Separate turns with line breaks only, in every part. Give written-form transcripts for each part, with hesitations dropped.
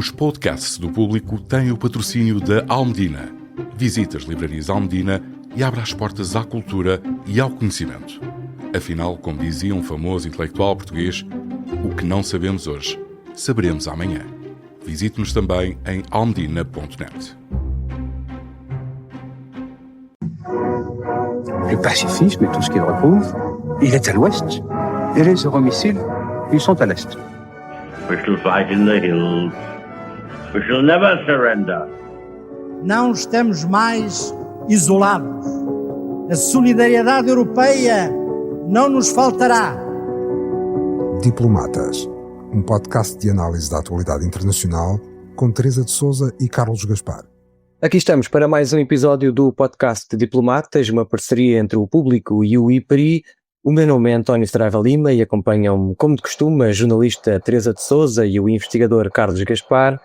Os podcasts do Público têm o patrocínio da Almedina. Visite as livrarias Almedina e abra as portas à cultura e ao conhecimento. Afinal, como dizia um famoso intelectual português, o que não sabemos hoje, saberemos amanhã. Visite-nos também em almedina.net.
Le pacifisme et tout ce qu'il recouvre, il est à l'ouest. Et les euromissiles, ils sont à l'est.
We shall fight in the hills. We shall never surrender.
Não estamos mais isolados. A solidariedade europeia não nos faltará.
Diplomatas, um podcast de análise da atualidade internacional com Teresa de Sousa e Carlos Gaspar.
Aqui estamos para mais um episódio do podcast Diplomatas, uma parceria entre o Público e o IPRI. O meu nome é António Saraiva Lima e acompanham-me, como de costume, a jornalista Teresa de Sousa e o investigador Carlos Gaspar.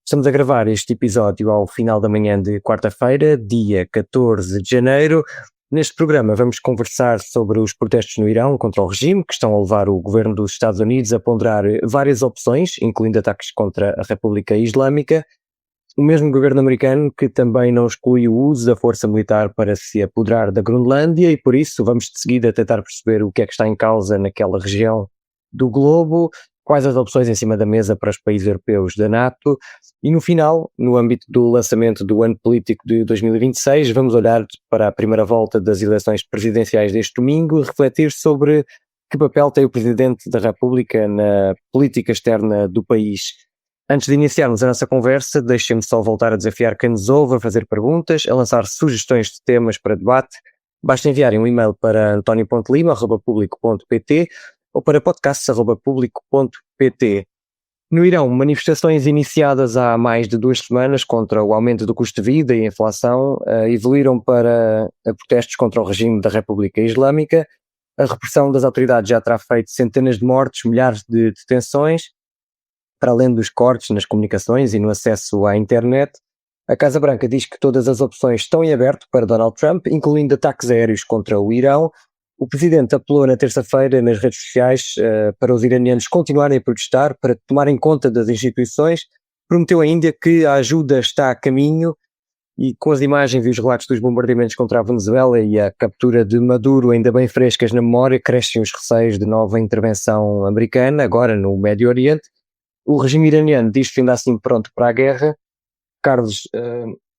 Estamos a gravar este episódio ao final da manhã de quarta-feira, dia 14 de janeiro. Neste programa vamos conversar sobre os protestos no Irão contra o regime, que estão a levar o governo dos Estados Unidos a ponderar várias opções, incluindo ataques contra a República Islâmica. O mesmo governo americano que também não exclui o uso da força militar para se apoderar da Groenlândia e por isso vamos de seguida tentar perceber o que é que está em causa naquela região do globo, quais as opções em cima da mesa para os países europeus da NATO e no final, no âmbito do lançamento do ano político de 2026, vamos olhar para a primeira volta das eleições presidenciais deste domingo e refletir sobre que papel tem o Presidente da República na política externa do país. Antes de iniciarmos a nossa conversa, deixem-me só voltar a desafiar quem nos ouve a fazer perguntas, a lançar sugestões de temas para debate. Basta enviarem um e-mail para antonio.lima@publico.pt ou para podcasts@publico.pt. No Irão, manifestações iniciadas há mais de 2 semanas contra o aumento do custo de vida e a inflação evoluíram para protestos contra o regime da República Islâmica. A repressão das autoridades já terá feito centenas de mortes, milhares de detenções. Para além dos cortes nas comunicações e no acesso à internet, a Casa Branca diz que todas as opções estão em aberto para Donald Trump, incluindo ataques aéreos contra o Irão. O presidente apelou na terça-feira nas redes sociais para os iranianos continuarem a protestar, para tomarem conta das instituições. Prometeu ainda que a ajuda está a caminho e com as imagens e os relatos dos bombardeamentos contra a Venezuela e a captura de Maduro ainda bem frescas na memória, crescem os receios de nova intervenção americana, agora no Médio Oriente. O regime iraniano diz-se ainda assim pronto para a guerra. Carlos,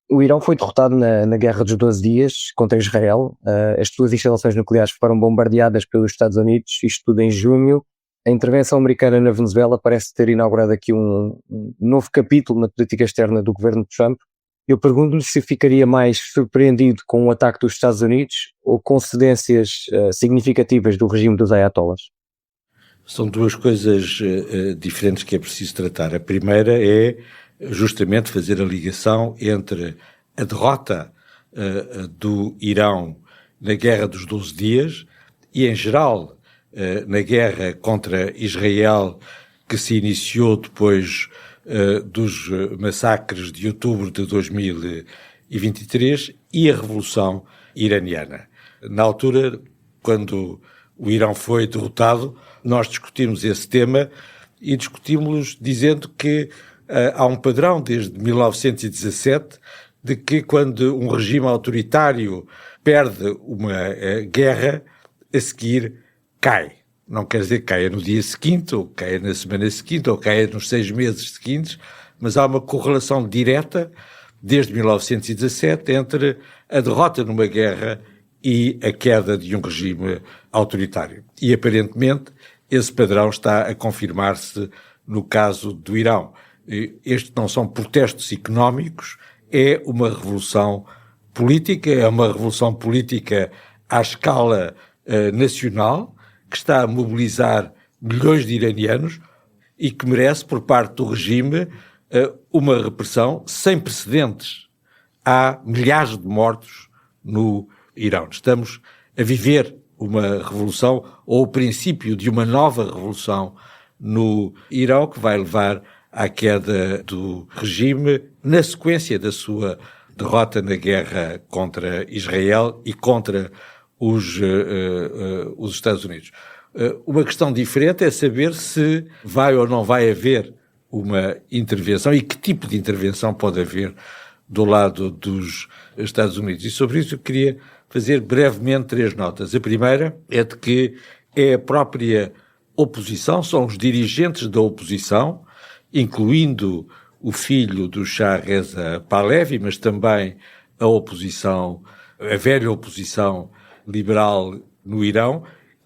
o Irão foi derrotado na Guerra dos 12 Dias contra Israel. As suas instalações nucleares foram bombardeadas pelos Estados Unidos, isto tudo em junho. A intervenção americana na Venezuela parece ter inaugurado aqui um novo capítulo na política externa do governo de Trump. Eu pergunto-lhe se ficaria mais surpreendido com um ataque dos Estados Unidos ou com cedências significativas do regime dos ayatollahs.
São duas coisas diferentes que é preciso tratar. A primeira é justamente fazer a ligação entre a derrota do Irão na Guerra dos 12 Dias e, em geral, na guerra contra Israel, que se iniciou depois dos massacres de outubro de 2023 e a Revolução Iraniana. Na altura, quando o Irão foi derrotado, nós discutimos esse tema e discutimos-lo dizendo que há um padrão desde 1917 de que quando um regime autoritário perde uma guerra, a seguir cai. Não quer dizer que caia no dia seguinte, ou caia na semana seguinte, ou caia nos 6 meses seguintes, mas há uma correlação direta desde 1917 entre a derrota numa guerra e a queda de um regime autoritário. E, aparentemente, esse padrão está a confirmar-se no caso do Irão. Estes não são protestos económicos, é uma revolução política à escala nacional, que está a mobilizar milhões de iranianos e que merece, por parte do regime, uma repressão sem precedentes. Há milhares de mortos no Irão. Estamos a viver uma revolução ou o princípio de uma nova revolução no Irão que vai levar à queda do regime na sequência da sua derrota na guerra contra Israel e contra os Estados Unidos. Uma questão diferente é saber se vai ou não vai haver uma intervenção e que tipo de intervenção pode haver do lado dos Estados Unidos. E sobre isso eu queria fazer brevemente 3 notas. A primeira é de que é a própria oposição, são os dirigentes da oposição, incluindo o filho do Shah Reza Pahlavi, mas também a oposição, a velha oposição liberal no Irão,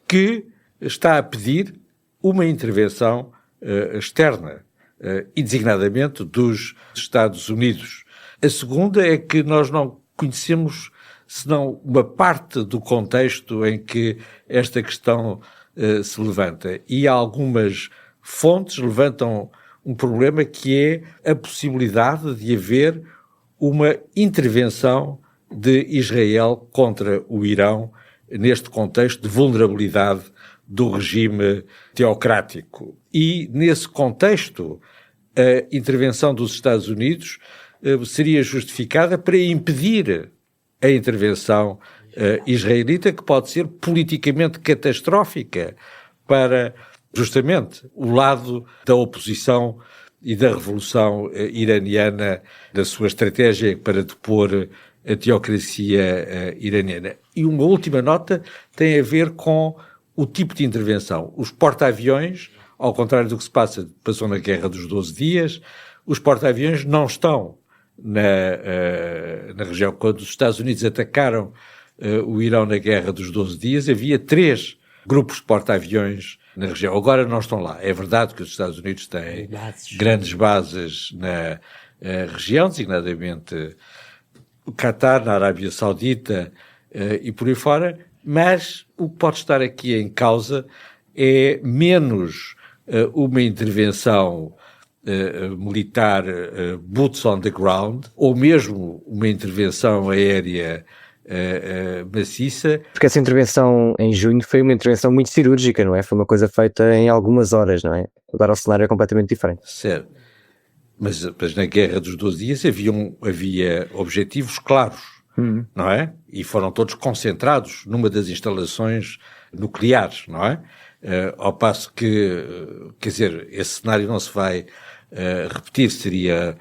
que está a pedir uma intervenção externa, e designadamente dos Estados Unidos. A segunda é que nós não conhecemos senão uma parte do contexto em que esta questão se levanta. E algumas fontes levantam um problema que é a possibilidade de haver uma intervenção de Israel contra o Irão neste contexto de vulnerabilidade do regime teocrático. E, nesse contexto, a intervenção dos Estados Unidos seria justificada para impedir a intervenção israelita, que pode ser politicamente catastrófica para, justamente, o lado da oposição e da revolução iraniana, da sua estratégia para depor a teocracia iraniana. E uma última nota tem a ver com o tipo de intervenção. Os porta-aviões, ao contrário do que se passou na Guerra dos 12 Dias, os porta-aviões não estão na região. Quando os Estados Unidos atacaram o Irão na Guerra dos 12 Dias, havia 3 grupos de porta-aviões na região. Agora não estão lá. É verdade que os Estados Unidos têm grandes bases na região, designadamente o Qatar, na Arábia Saudita e por aí fora, mas o que pode estar aqui em causa é menos uma intervenção militar boots on the ground, ou mesmo uma intervenção aérea maciça.
Porque essa intervenção em junho foi uma intervenção muito cirúrgica, não é? Foi uma coisa feita em algumas horas, não é? Agora o cenário é completamente diferente.
Certo. Mas na Guerra dos 12 Dias havia objetivos claros, não é? E foram todos concentrados numa das instalações nucleares, não é? Ao passo que, quer dizer, esse cenário não se vai repetir, seria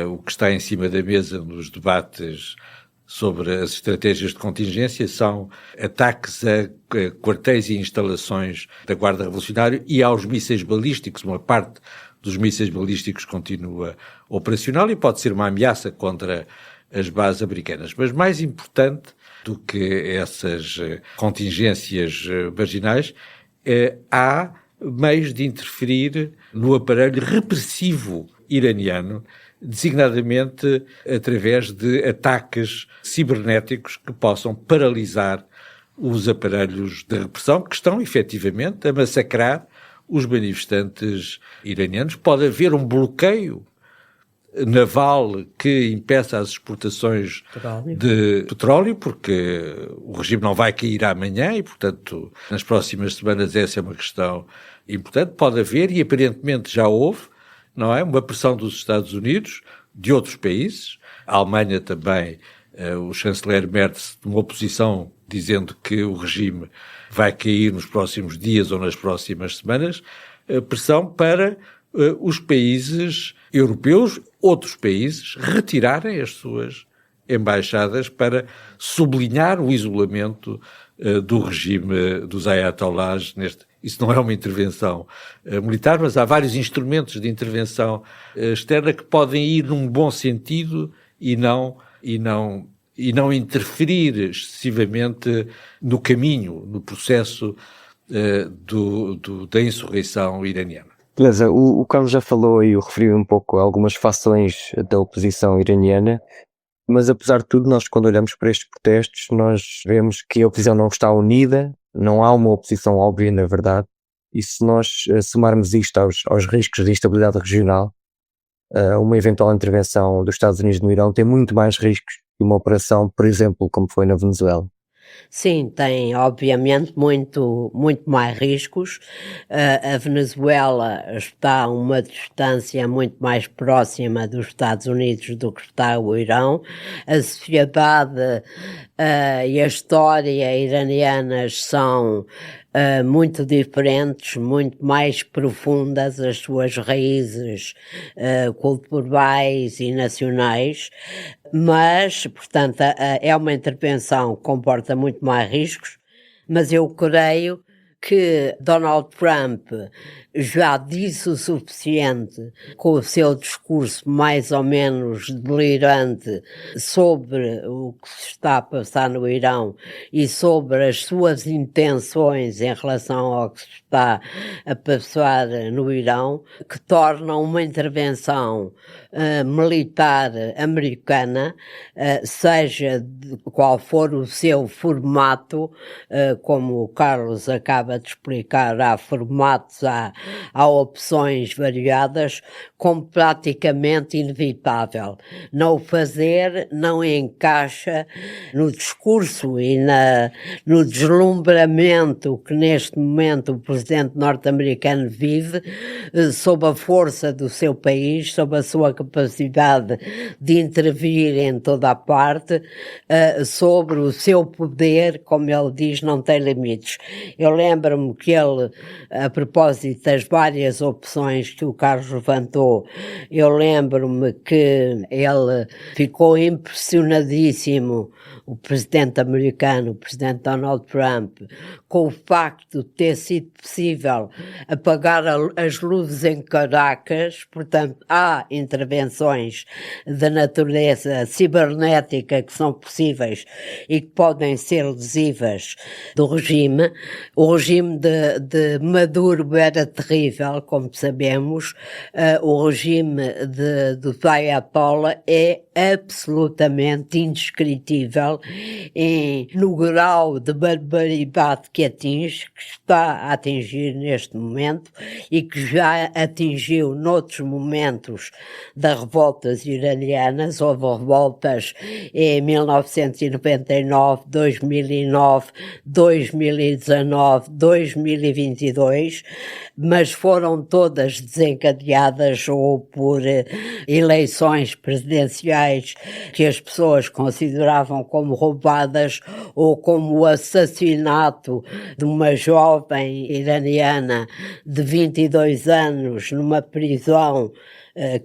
o que está em cima da mesa nos debates sobre as estratégias de contingência, são ataques a quartéis e instalações da Guarda Revolucionária e aos mísseis balísticos. Uma parte dos mísseis balísticos continua operacional e pode ser uma ameaça contra as bases americanas. Mas mais importante do que essas contingências marginais, há meios de interferir no aparelho repressivo iraniano, designadamente através de ataques cibernéticos que possam paralisar os aparelhos de repressão que estão efetivamente a massacrar os manifestantes iranianos. Pode haver um bloqueio naval que impeça as exportações de petróleo, porque o regime não vai cair amanhã e, portanto, nas próximas semanas essa é uma questão importante. Pode haver, e aparentemente já houve, não é? Uma pressão dos Estados Unidos, de outros países, a Alemanha também, o chanceler Merz, numa posição dizendo que o regime vai cair nos próximos dias ou nas próximas semanas, pressão para os países europeus, outros países, retirarem as suas embaixadas para sublinhar o isolamento do regime dos ayatollahs neste. Isso não é uma intervenção militar, mas há vários instrumentos de intervenção externa que podem ir num bom sentido e não interferir excessivamente no caminho, no processo da insurreição iraniana.
Beleza, o Carlos já falou e referiu um pouco a algumas fações da oposição iraniana, mas apesar de tudo, nós quando olhamos para estes protestos, nós vemos que a oposição não está unida, não há uma oposição óbvia, na verdade, e se nós somarmos isto aos riscos de instabilidade regional, uma eventual intervenção dos Estados Unidos no Irão tem muito mais riscos que uma operação, por exemplo, como foi na Venezuela.
Sim, tem obviamente muito mais riscos. A Venezuela está a uma distância muito mais próxima dos Estados Unidos do que está o Irão. A sociedade e a história iranianas são muito diferentes, muito mais profundas, as suas raízes culturais e nacionais, mas, portanto, é uma intervenção que comporta muito mais riscos, mas eu creio que Donald Trump já disse o suficiente com o seu discurso mais ou menos delirante sobre o que se está a passar no Irão e sobre as suas intenções em relação ao que se está a passar no Irão, que tornam uma intervenção militar americana, seja de qual for o seu formato, como o Carlos acaba de explicar, há formatos, há opções variadas, como praticamente inevitável. Não o fazer não encaixa no discurso e no deslumbramento que neste momento o presidente norte-americano vive, sob a força do seu país, sob a sua capacidade de intervir em toda a parte, sobre o seu poder, como ele diz, não tem limites. Eu lembro-me que ele, a propósito das várias opções que o Carlos levantou, eu lembro-me que ele ficou impressionadíssimo, o presidente americano, o presidente Donald Trump, com o facto de ter sido possível apagar as luzes em Caracas. Portanto, há intervenções da natureza cibernética que são possíveis e que podem ser lesivas do regime. O regime de Maduro era terrível, como sabemos. O regime do Ayatollah é absolutamente indescritível no grau de barbaridade que atinge, que está a atingir neste momento e que já atingiu noutros momentos das revoltas iranianas. Houve revoltas em 1999, 2009, 2019, 2022, mas foram todas desencadeadas ou por eleições presidenciais que as pessoas consideravam como roubadas, ou como o assassinato de uma jovem iraniana de 22 anos numa prisão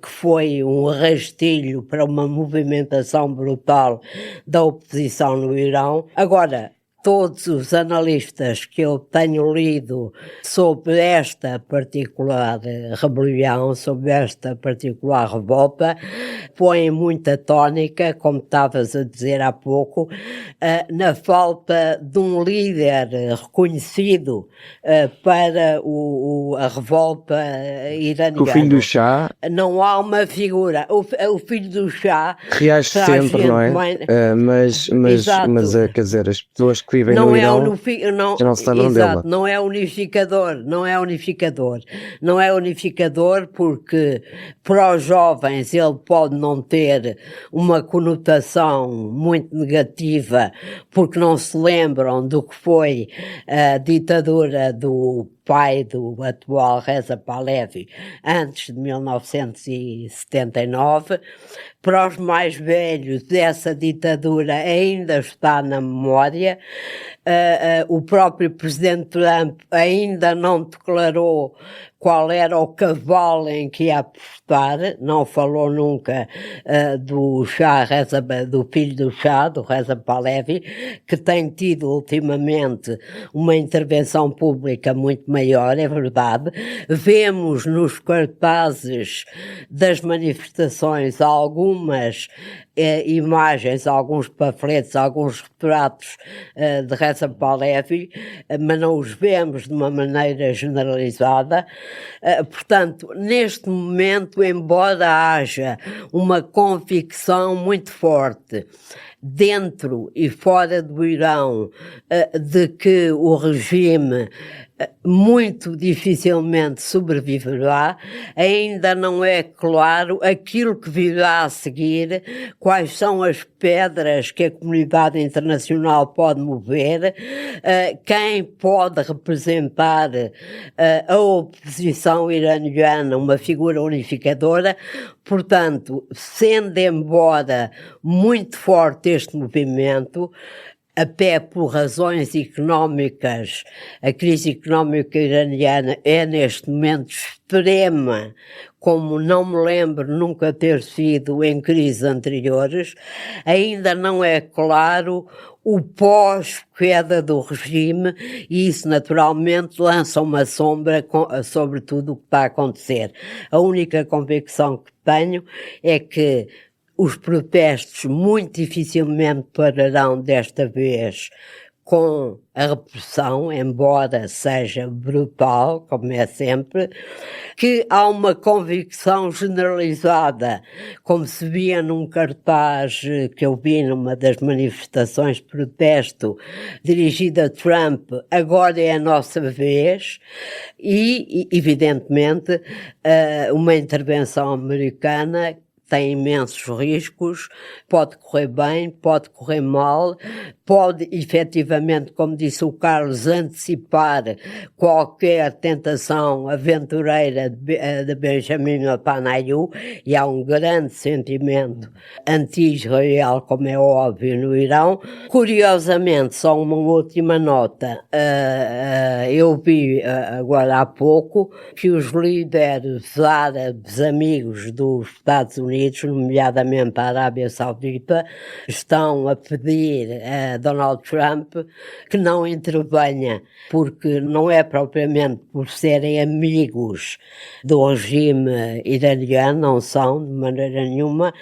que foi um rastilho para uma movimentação brutal da oposição no Irão. Agora, todos os analistas que eu tenho lido sobre esta particular rebelião, sobre esta particular revolta, põem muita tónica, como estavas a dizer há pouco, na falta de um líder reconhecido para a revolta iraniana.
O filho do Shah...
Não há uma figura. O filho do Shah...
reage sempre, não é? Mas quer dizer, as pessoas que vivem no Irão já não se lembram dele.
Não é unificador porque para os jovens ele pode não ter uma conotação muito negativa porque não se lembram do que foi a ditadura do pai do atual Reza Pahlavi antes de 1979. Para os mais velhos, essa ditadura ainda está na memória. O próprio presidente Trump ainda não declarou qual era o cavalo em que ia apostar, não falou nunca do filho do Shah, do Reza Pahlavi, que tem tido ultimamente uma intervenção pública muito maior, é verdade. Vemos nos cartazes das manifestações algumas imagens, alguns panfletos, alguns retratos de Reza Pahlavi, mas não os vemos de uma maneira generalizada. Portanto, neste momento, embora haja uma convicção muito forte dentro e fora do Irão de que o regime muito dificilmente sobreviverá, ainda não é claro aquilo que virá a seguir, quais são as pedras que a comunidade internacional pode mover, quem pode representar a oposição iraniana, uma figura unificadora. Portanto, sendo embora muito forte este movimento, até por razões económicas. A crise económica iraniana é neste momento extrema, como não me lembro nunca ter sido em crises anteriores. Ainda não é claro o pós-queda do regime, e isso naturalmente lança uma sombra sobre tudo o que está a acontecer. A única convicção que tenho é que os protestos muito dificilmente pararão desta vez com a repressão, embora seja brutal, como é sempre, que há uma convicção generalizada, como se via num cartaz que eu vi numa das manifestações de protesto dirigida a Trump, agora é a nossa vez, e evidentemente uma intervenção americana tem imensos riscos, pode correr bem, pode correr mal, pode efetivamente, como disse o Carlos, antecipar qualquer tentação aventureira de Benjamin Netanyahu, e há um grande sentimento anti-Israel, como é óbvio, no Irão. Curiosamente, só uma última nota, eu vi agora há pouco que os líderes árabes amigos dos Estados Unidos, nomeadamente a Arábia Saudita, estão a pedir a Donald Trump que não intervenha, porque não é propriamente por serem amigos do regime iraniano, não são de maneira nenhuma,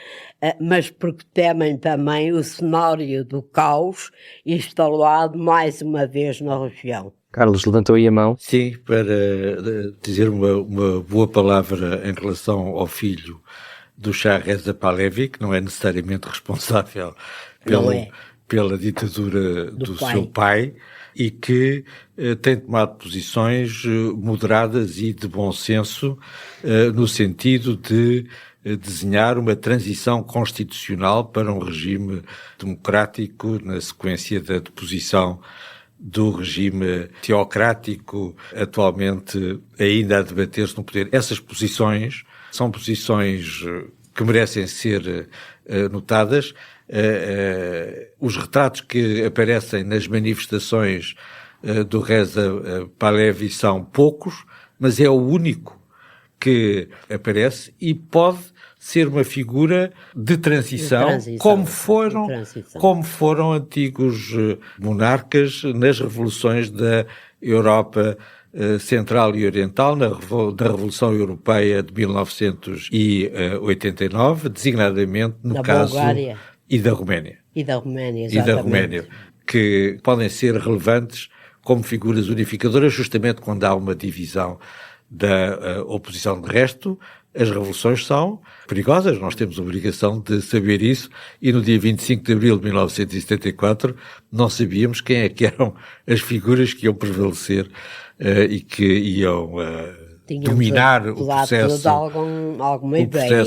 mas porque temem também o cenário do caos instalado mais uma vez na região.
Carlos levantou aí a mão.
Sim, para dizer uma boa palavra em relação ao filho do Shah Reza Pahlavi, que não é necessariamente responsável pela ditadura do seu pai, e que tem tomado posições moderadas e de bom senso, no sentido de desenhar uma transição constitucional para um regime democrático na sequência da deposição do regime teocrático atualmente ainda a debater-se no poder. Essas posições são posições que merecem ser notadas. Os retratos que aparecem nas manifestações do Reza Pahlavi são poucos, mas é o único que aparece e pode ser uma figura de transição, como foram antigos monarcas nas revoluções da Europa Central e Oriental, da Revolução Europeia de 1989, designadamente no caso
Bulgária.
E da Roménia.
E da Roménia,
que podem ser relevantes como figuras unificadoras, justamente quando há uma divisão da oposição. De resto, as revoluções são perigosas, nós temos a obrigação de saber isso, e no dia 25 de abril de 1974 não sabíamos quem é que eram as figuras que iam prevalecer e que iam dominar o processo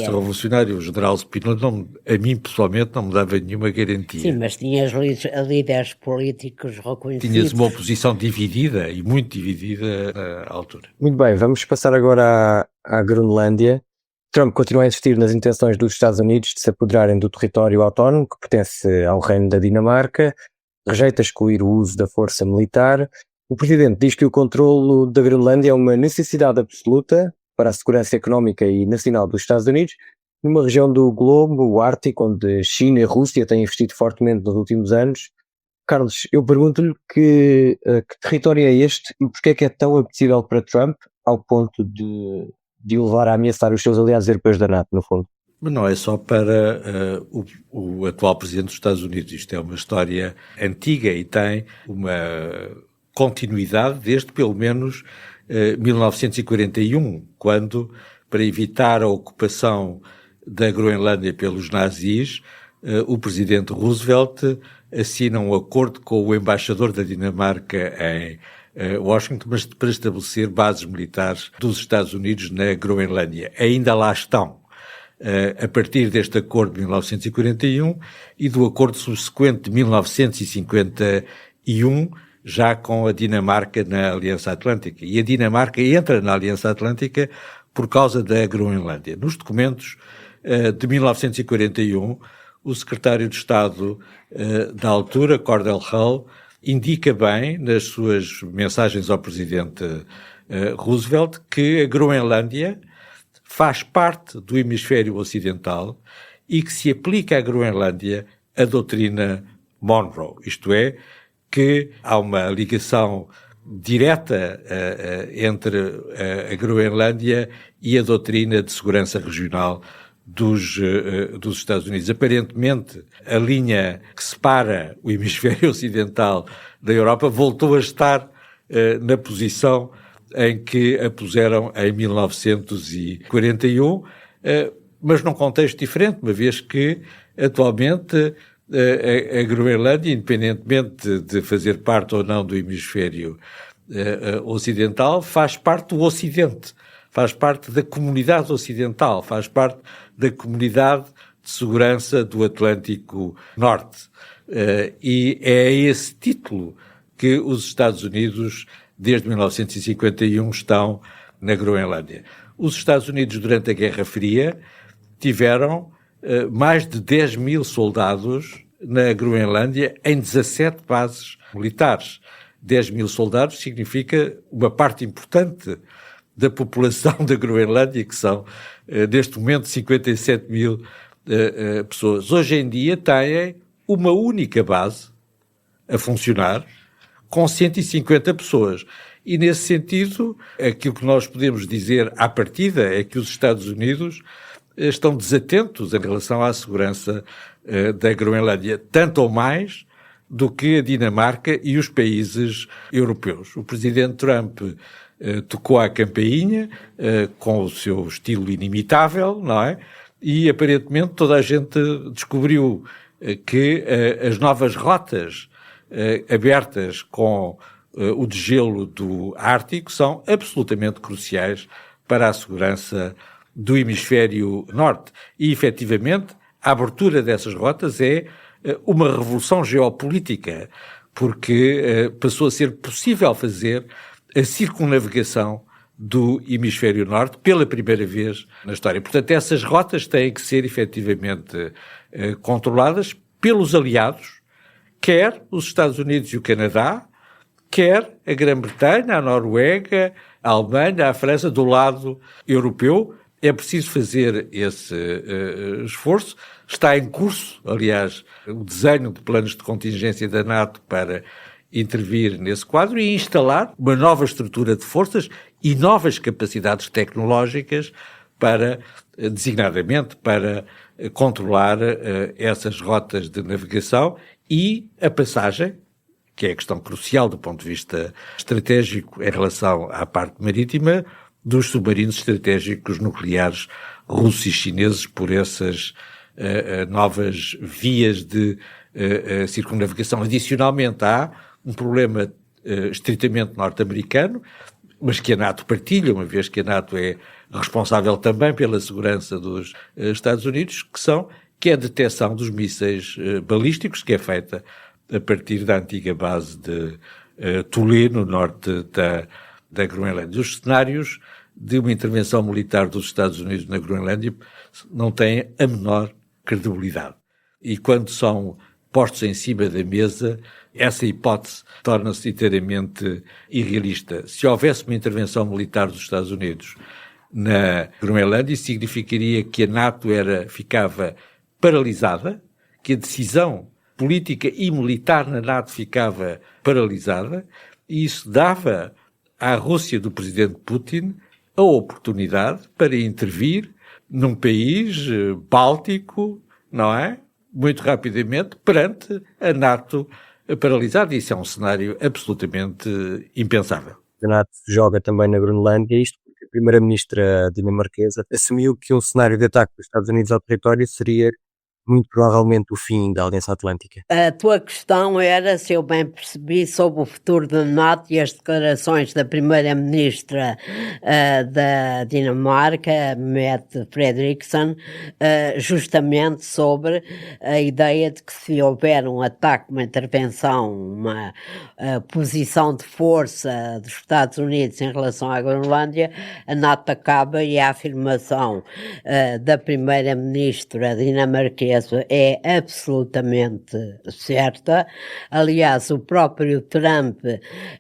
revolucionário. O general Spínola, a mim pessoalmente, não me dava nenhuma garantia.
Sim, mas tinhas líderes políticos reconhecidos.
Tinhas uma oposição dividida, e muito dividida na altura.
Muito bem, vamos passar agora à Groenlândia. Trump continua a insistir nas intenções dos Estados Unidos de se apoderarem do território autónomo que pertence ao Reino da Dinamarca, rejeita excluir o uso da força militar. O presidente diz que o controlo da Groenlândia é uma necessidade absoluta para a segurança económica e nacional dos Estados Unidos, numa região do globo, o Ártico, onde China e Rússia têm investido fortemente nos últimos anos. Carlos, eu pergunto-lhe que território é este e porquê é que é tão apetecível para Trump ao ponto de o levar a ameaçar os seus aliados europeus da NATO, no fundo?
Mas não é só para o atual presidente dos Estados Unidos. Isto é uma história antiga e tem uma continuidade desde pelo menos 1941, quando, para evitar a ocupação da Groenlândia pelos nazis, o presidente Roosevelt assina um acordo com o embaixador da Dinamarca em Washington, mas para estabelecer bases militares dos Estados Unidos na Groenlândia. Ainda lá estão. A partir deste acordo de 1941 e do acordo subsequente de 1951, já com a Dinamarca na Aliança Atlântica. E a Dinamarca entra na Aliança Atlântica por causa da Groenlândia. Nos documentos de 1941, o secretário de Estado da altura, Cordell Hull, indica bem nas suas mensagens ao presidente Roosevelt que a Groenlândia faz parte do hemisfério ocidental e que se aplica à Groenlândia a doutrina Monroe, isto é, que há uma ligação direta entre a Groenlândia e a doutrina de segurança regional dos Estados Unidos. Aparentemente, a linha que separa o hemisfério ocidental da Europa voltou a estar na posição em que a puseram em 1941, mas num contexto diferente, uma vez que, atualmente, a Groenlândia, independentemente de fazer parte ou não do hemisfério ocidental, faz parte do Ocidente, faz parte da comunidade ocidental, faz parte da comunidade de segurança do Atlântico Norte. E é a esse título que os Estados Unidos, desde 1951, estão na Groenlândia. Os Estados Unidos, durante a Guerra Fria, tiveram mais de 10 mil soldados na Groenlândia em 17 bases militares. 10 mil soldados significa uma parte importante da população da Groenlândia, que são, neste momento, 57 mil pessoas. Hoje em dia têm uma única base a funcionar com 150 pessoas. E, nesse sentido, aquilo que nós podemos dizer à partida é que os Estados Unidos estão desatentos em relação à segurança da Groenlândia, tanto ou mais do que a Dinamarca e os países europeus. O presidente Trump tocou à campainha com o seu estilo inimitável, não é? E aparentemente toda a gente descobriu que as novas rotas abertas com o degelo do Ártico são absolutamente cruciais para a segurança do hemisfério norte. E, efetivamente, a abertura dessas rotas é uma revolução geopolítica, porque passou a ser possível fazer a circunnavegação do hemisfério norte pela primeira vez na história. Portanto, essas rotas têm que ser efetivamente controladas pelos aliados, quer os Estados Unidos e o Canadá, quer a Grã-Bretanha, a Noruega, a Alemanha, a França, do lado europeu. É preciso fazer esse esforço. Está em curso, aliás, o desenho de planos de contingência da NATO para intervir nesse quadro e instalar uma nova estrutura de forças e novas capacidades tecnológicas para, designadamente, para controlar essas rotas de navegação e a passagem, que é a questão crucial do ponto de vista estratégico em relação à parte marítima, dos submarinos estratégicos nucleares russos e chineses por essas novas vias de circunnavegação. Adicionalmente, há um problema estritamente norte-americano, mas que a NATO partilha, uma vez que a NATO é responsável também pela segurança dos Estados Unidos, que é a detecção dos mísseis balísticos, que é feita a partir da antiga base de Tulé, no norte da Groenlândia. Os cenários de uma intervenção militar dos Estados Unidos na Groenlândia não têm a menor credibilidade. E quando são postos em cima da mesa, essa hipótese torna-se inteiramente irrealista. Se houvesse uma intervenção militar dos Estados Unidos na Groenlândia, isso significaria que a NATO ficava paralisada, que a decisão política e militar na NATO ficava paralisada, e isso dava à Rússia do presidente Putin a oportunidade para intervir num país báltico, não é? Muito rapidamente, perante a NATO paralisada. Isso é um cenário absolutamente impensável.
A NATO joga também na Groenlândia, isto porque a primeira-ministra dinamarquesa assumiu que um cenário de ataque dos Estados Unidos ao território seria muito provavelmente o fim da Aliança Atlântica.
A tua questão era, se eu bem percebi, sobre o futuro da NATO e as declarações da primeira-ministra da Dinamarca, Mette Frederiksen, justamente sobre a ideia de que se houver um ataque, uma intervenção, uma posição de força dos Estados Unidos em relação à Groenlândia, a NATO acaba, e a afirmação da primeira-ministra dinamarquesa tese é absolutamente certa. Aliás, o próprio Trump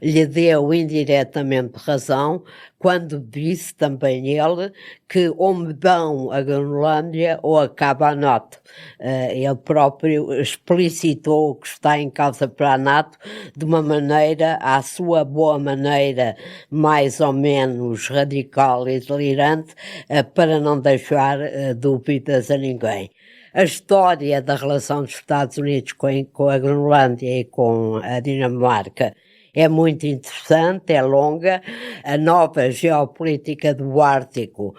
lhe deu indiretamente razão quando disse também ele que ou me dão a Groenlândia ou acaba a NATO. Ele próprio explicitou que está em causa para a NATO de uma maneira, à sua boa maneira, mais ou menos radical e delirante, para não deixar dúvidas a ninguém. A história da relação dos Estados Unidos com a Groenlândia e com a Dinamarca é muito interessante, é longa. A nova geopolítica do Ártico,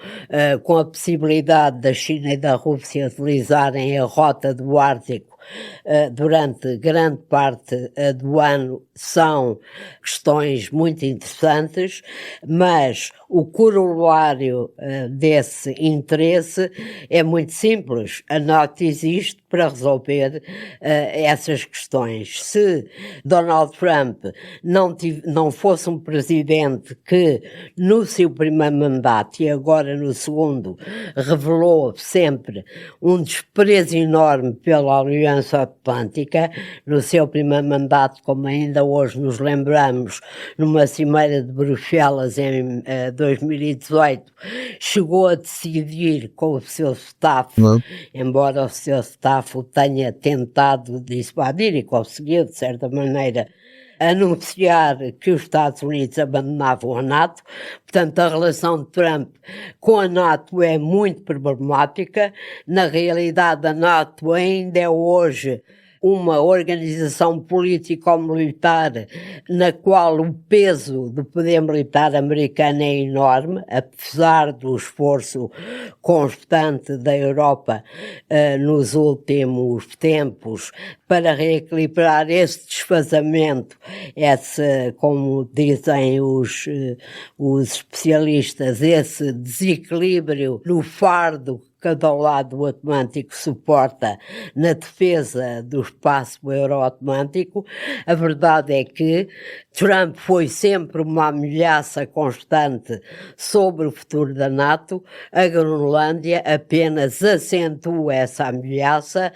com a possibilidade da China e da Rússia utilizarem a rota do Ártico durante grande parte do ano, são questões muito interessantes, mas o corolário desse interesse é muito simples. A NATO existe para resolver essas questões. Se Donald Trump não fosse um presidente que no seu primeiro mandato e agora no segundo revelou sempre um desprezo enorme pela Aliança Atlântica, no seu primeiro mandato, como ainda hoje nos lembramos, numa cimeira de Bruxelas em 2018, chegou a decidir com o seu staff, embora o seu staff o tenha tentado dissuadir e conseguiu, de certa maneira, anunciar que os Estados Unidos abandonavam a NATO. Portanto, a relação de Trump com a NATO é muito problemática. Na realidade, a NATO ainda é hoje uma organização político-militar na qual o peso do poder militar americano é enorme, apesar do esforço constante da Europa nos últimos tempos para reequilibrar esse desfazamento, como dizem os especialistas, esse desequilíbrio no fardo que cada lado do Atlântico suporta na defesa do espaço euro-atlântico. A verdade é que Trump foi sempre uma ameaça constante sobre o futuro da NATO. A Groenlândia apenas acentua essa ameaça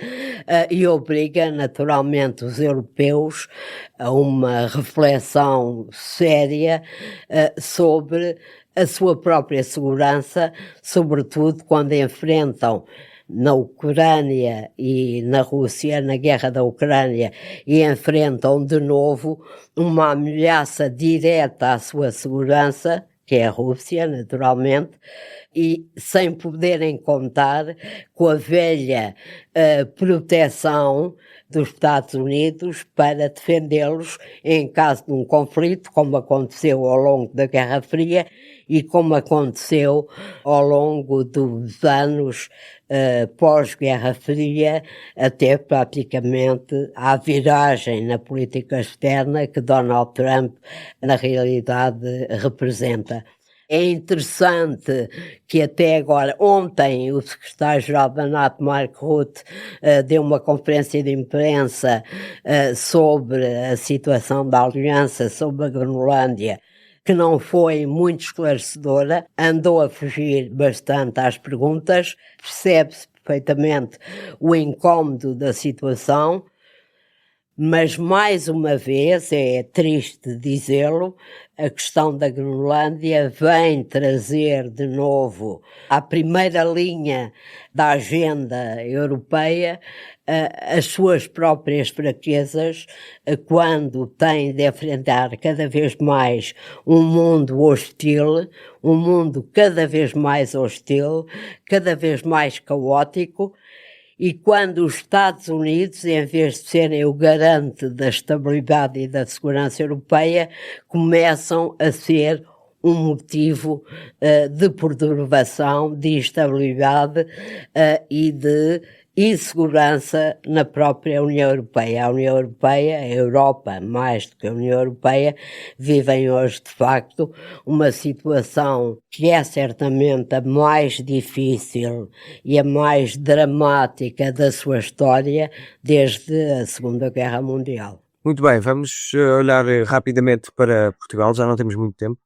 e obriga naturalmente os europeus a uma reflexão séria sobre a sua própria segurança, sobretudo quando enfrentam na Ucrânia e na Rússia, na guerra da Ucrânia, e enfrentam de novo uma ameaça direta à sua segurança, que é a Rússia, naturalmente, e sem poderem contar com a velha proteção dos Estados Unidos para defendê-los em caso de um conflito, como aconteceu ao longo da Guerra Fria e como aconteceu ao longo dos anos pós-Guerra Fria, até praticamente à viragem na política externa que Donald Trump, na realidade, representa. É interessante que até agora, ontem, o secretário-geral da NATO, Mark Rutte, deu uma conferência de imprensa sobre a situação da aliança, sobre a Groenlândia, que não foi muito esclarecedora, andou a fugir bastante às perguntas, percebe-se perfeitamente o incómodo da situação, mas mais uma vez, é triste dizê-lo, a questão da Groenlândia vem trazer de novo à primeira linha da agenda europeia as suas próprias fraquezas quando tem de enfrentar cada vez mais um mundo hostil, um mundo cada vez mais hostil, cada vez mais caótico. E quando os Estados Unidos, em vez de serem o garante da estabilidade e da segurança europeia, começam a ser um motivo de perturbação, de instabilidade e de insegurança na própria União Europeia. A União Europeia, a Europa, mais do que a União Europeia, vivem hoje, de facto, uma situação que é certamente a mais difícil e a mais dramática da sua história desde a Segunda Guerra Mundial.
Muito bem, vamos olhar rapidamente para Portugal, já não temos muito tempo.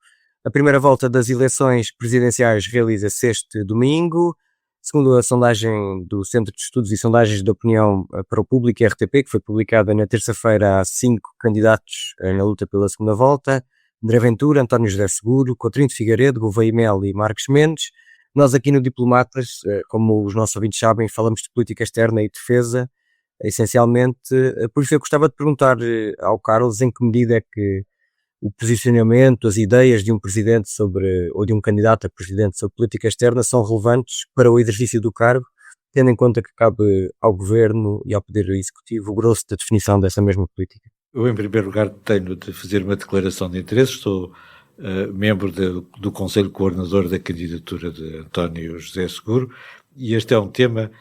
A primeira volta das eleições presidenciais realiza-se este domingo. Segundo a sondagem do Centro de Estudos e Sondagens de Opinião para o Público, RTP, que foi publicada na terça-feira, há 5 candidatos na luta pela segunda volta: André Ventura, António José Seguro, Coutinho de Figueiredo, Gouveia Melo e Marcos Mendes. Nós aqui no Diplomatas, como os nossos ouvintes sabem, falamos de política externa e defesa, essencialmente. Por isso eu gostava de perguntar ao Carlos em que medida é que o posicionamento, as ideias de um presidente ou de um candidato a presidente sobre política externa são relevantes para o exercício do cargo, tendo em conta que cabe ao Governo e ao Poder Executivo o grosso da definição dessa mesma política.
Eu, em primeiro lugar, tenho de fazer uma declaração de interesse. Sou membro do Conselho Coordenador da candidatura de António José Seguro, e este é um tema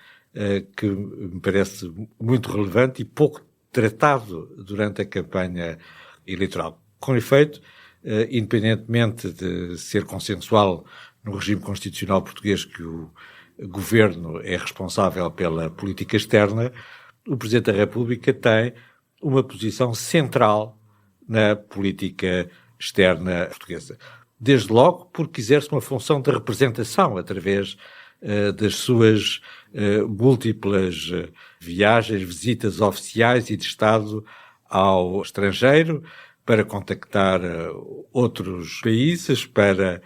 que me parece muito relevante e pouco tratado durante a campanha eleitoral. Com efeito, independentemente de ser consensual no regime constitucional português que o Governo é responsável pela política externa, o Presidente da República tem uma posição central na política externa portuguesa. Desde logo porque exerce uma função de representação através das suas múltiplas viagens, visitas oficiais e de Estado ao estrangeiro, para contactar outros países, para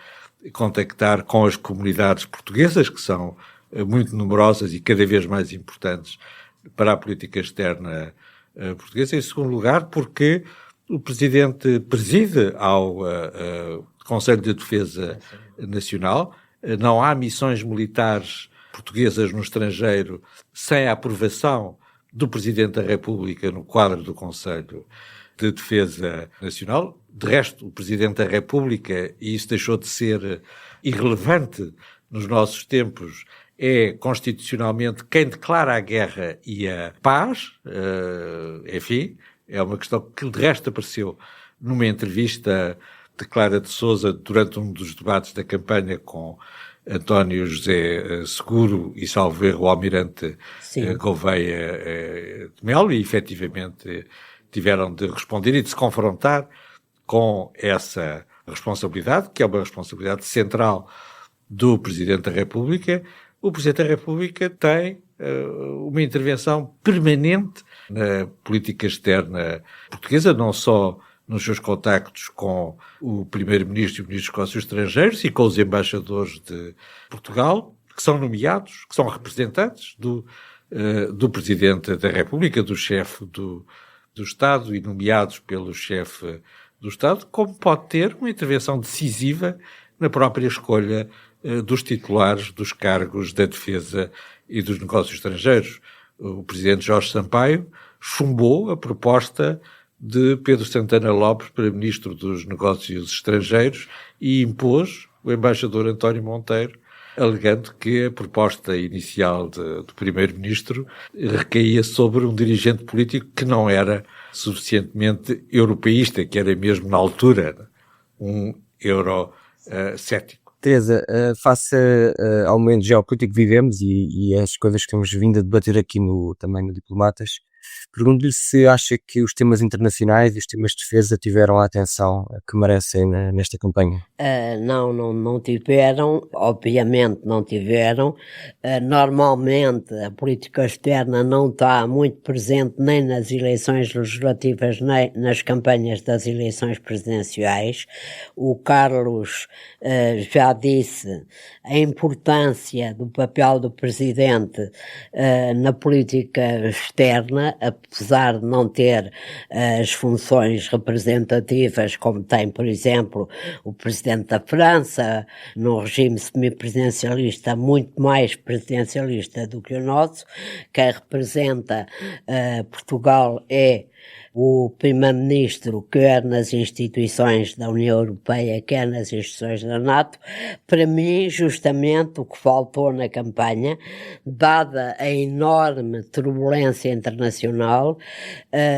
contactar com as comunidades portuguesas, que são muito numerosas e cada vez mais importantes para a política externa portuguesa. Em segundo lugar, porque o Presidente preside ao Conselho de Defesa Nacional. Não há missões militares portuguesas no estrangeiro sem a aprovação do Presidente da República no quadro do Conselho de Defesa Nacional. De resto, o Presidente da República, e isso deixou de ser irrelevante nos nossos tempos, é constitucionalmente quem declara a guerra e a paz. Enfim, é uma questão que de resto apareceu numa entrevista de Clara de Sousa durante um dos debates da campanha com António José Seguro e, salvo erro, o almirante Gouveia de Melo, e efetivamente tiveram de responder e de se confrontar com essa responsabilidade, que é uma responsabilidade central do Presidente da República. O Presidente da República tem uma intervenção permanente na política externa portuguesa, não só nos seus contactos com o Primeiro-Ministro e o Ministro dos Negócios Estrangeiros e com os embaixadores de Portugal, que são nomeados, que são representantes do Presidente da República, do chefe do Estado e nomeados pelo chefe do Estado, como pode ter uma intervenção decisiva na própria escolha dos titulares dos cargos da defesa e dos negócios estrangeiros. O Presidente Jorge Sampaio chumbou a proposta de Pedro Santana Lopes para Ministro dos Negócios Estrangeiros e impôs o embaixador António Monteiro, alegando que a proposta inicial do Primeiro-Ministro recaía sobre um dirigente político que não era suficientemente europeísta, que era mesmo, na altura, um eurocético.
Teresa, face ao momento geopolítico que vivemos e as coisas que temos vindo a debater aqui também no Diplomatas, pergunto-lhe se acha que os temas internacionais e os temas de defesa tiveram a atenção que merecem nesta campanha.
Não tiveram, obviamente não tiveram. Normalmente a política externa não está muito presente nem nas eleições legislativas nem nas campanhas das eleições presidenciais. O Carlos já disse a importância do papel do Presidente na política externa, apesar de não ter as funções representativas como tem, por exemplo, o Presidente da França, num regime semipresidencialista muito mais presidencialista do que o nosso. Quem representa Portugal é o Primeiro-Ministro, quer nas instituições da União Europeia, quer nas instituições da NATO. Para mim, justamente o que faltou na campanha, dada a enorme turbulência internacional,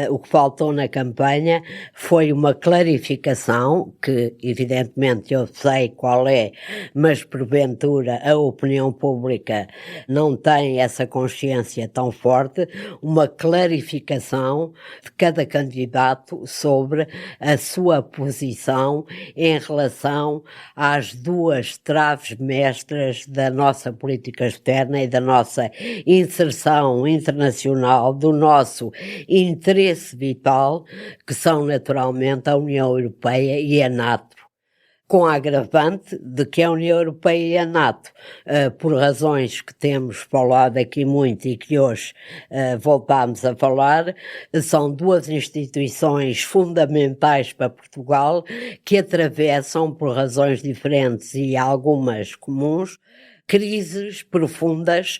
o que faltou na campanha foi uma clarificação, que evidentemente eu sei qual é, mas porventura a opinião pública não tem essa consciência tão forte, uma clarificação de cada candidato sobre a sua posição em relação às duas traves mestras da nossa política externa e da nossa inserção internacional, do nosso interesse vital, que são naturalmente a União Europeia e a NATO, com a agravante de que a União Europeia e a NATO, por razões que temos falado aqui muito e que hoje voltámos a falar, são duas instituições fundamentais para Portugal que atravessam, por razões diferentes e algumas comuns, crises profundas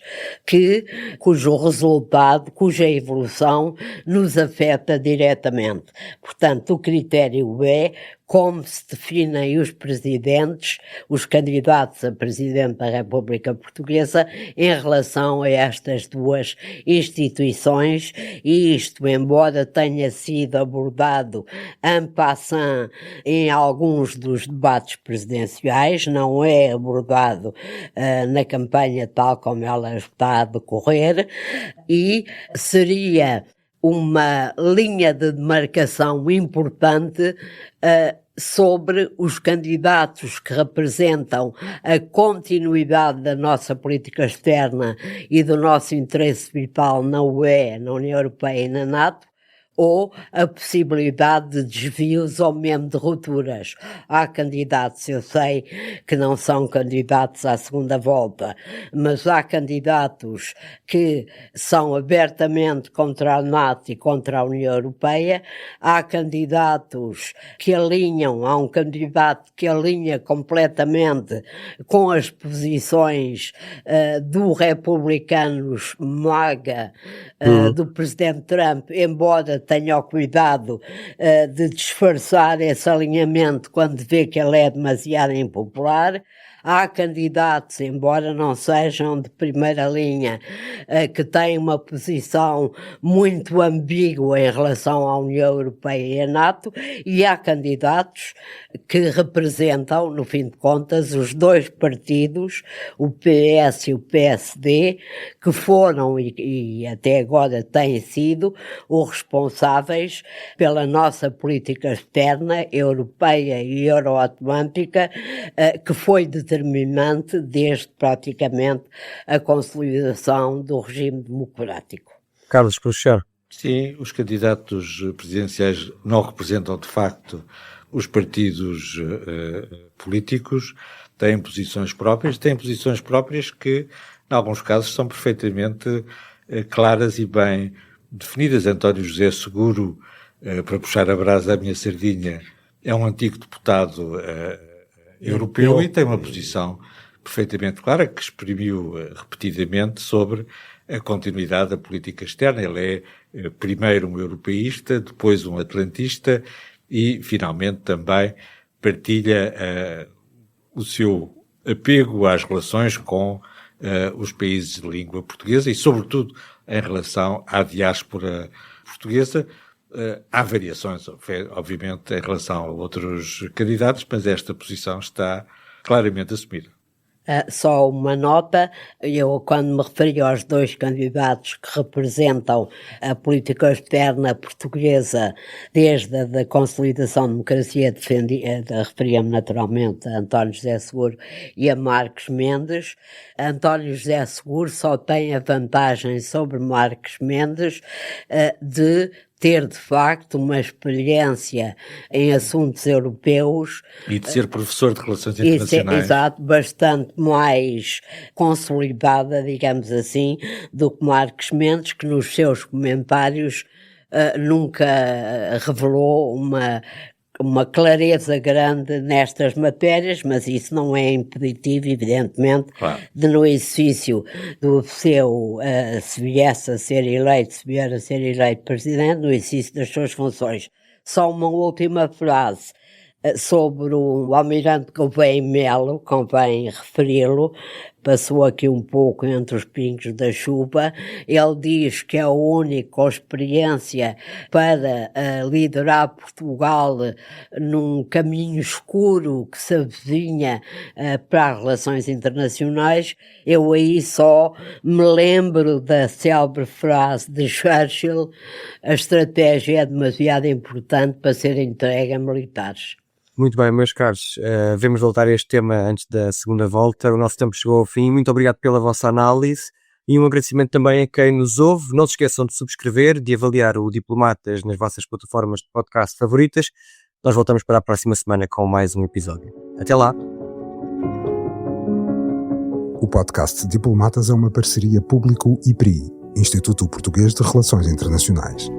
cujo resultado, cuja evolução nos afeta diretamente. Portanto, o critério é como se definem os presidentes, os candidatos a presidente da República Portuguesa em relação a estas duas instituições, e isto, embora tenha sido abordado en passant em alguns dos debates presidenciais, não é abordado na campanha tal como ela está a decorrer, e seria uma linha de demarcação importante sobre os candidatos que representam a continuidade da nossa política externa e do nosso interesse vital na UE, na União Europeia e na NATO, ou a possibilidade de desvios ou mesmo de rupturas. Há candidatos, eu sei que não são candidatos à segunda volta, mas há candidatos que são abertamente contra a NATO e contra a União Europeia, há candidatos que alinham, há um candidato que alinha completamente com as posições do republicanos MAGA, do presidente Trump, embora tenha o cuidado de disfarçar esse alinhamento quando vê que ele é demasiado impopular. Há candidatos, embora não sejam de primeira linha, que têm uma posição muito ambígua em relação à União Europeia e à NATO, e há candidatos que representam, no fim de contas, os dois partidos, o PS e o PSD, que foram e até agora têm sido os responsáveis pela nossa política externa, europeia e euroatlântica, que foi determinante desde praticamente a consolidação do regime democrático.
Carlos, para o senhor.
Sim, os candidatos presidenciais não representam de facto os partidos políticos, têm posições próprias que, em alguns casos, são perfeitamente claras e bem definidas. António José Seguro, para puxar a brasa à minha sardinha, é um antigo deputado europeu e tem uma posição perfeitamente clara que exprimiu repetidamente sobre a continuidade da política externa. Ele é primeiro um europeísta, depois um atlantista e finalmente também partilha o seu apego às relações com os países de língua portuguesa e sobretudo em relação à diáspora portuguesa. Há variações, obviamente, em relação a outros candidatos, mas esta posição está claramente assumida.
Só uma nota, eu quando me referi aos dois candidatos que representam a política externa portuguesa desde a da consolidação da democracia, referia-me naturalmente a António José Seguro e a Marcos Mendes. António José Seguro só tem a vantagem sobre Marcos Mendes de ter, de facto, uma experiência em assuntos europeus.
E de ser professor de Relações Internacionais.
Exato, bastante mais consolidada, digamos assim, do que Marcos Mendes, que nos seus comentários nunca revelou uma clareza grande nestas matérias, mas isso não é impeditivo, evidentemente,
claro,
de no exercício do seu, se vier a ser eleito presidente, no exercício das suas funções. Só uma última frase sobre o almirante Gouveia Melo, convém referi-lo, passou aqui um pouco entre os pingos da chuva. Ele diz que é a única experiência para liderar Portugal num caminho escuro que se avizinha para as relações internacionais. Eu aí só me lembro da célebre frase de Churchill: a estratégia é demasiado importante para ser entregue a militares.
Muito bem, meus caros, vamos voltar a este tema antes da segunda volta. O nosso tempo chegou ao fim. Muito obrigado pela vossa análise e um agradecimento também a quem nos ouve. Não se esqueçam de subscrever, de avaliar o Diplomatas nas vossas plataformas de podcast favoritas. Nós voltamos para a próxima semana com mais um episódio. Até lá!
O podcast Diplomatas é uma parceria Público-IPRI, Instituto Português de Relações Internacionais.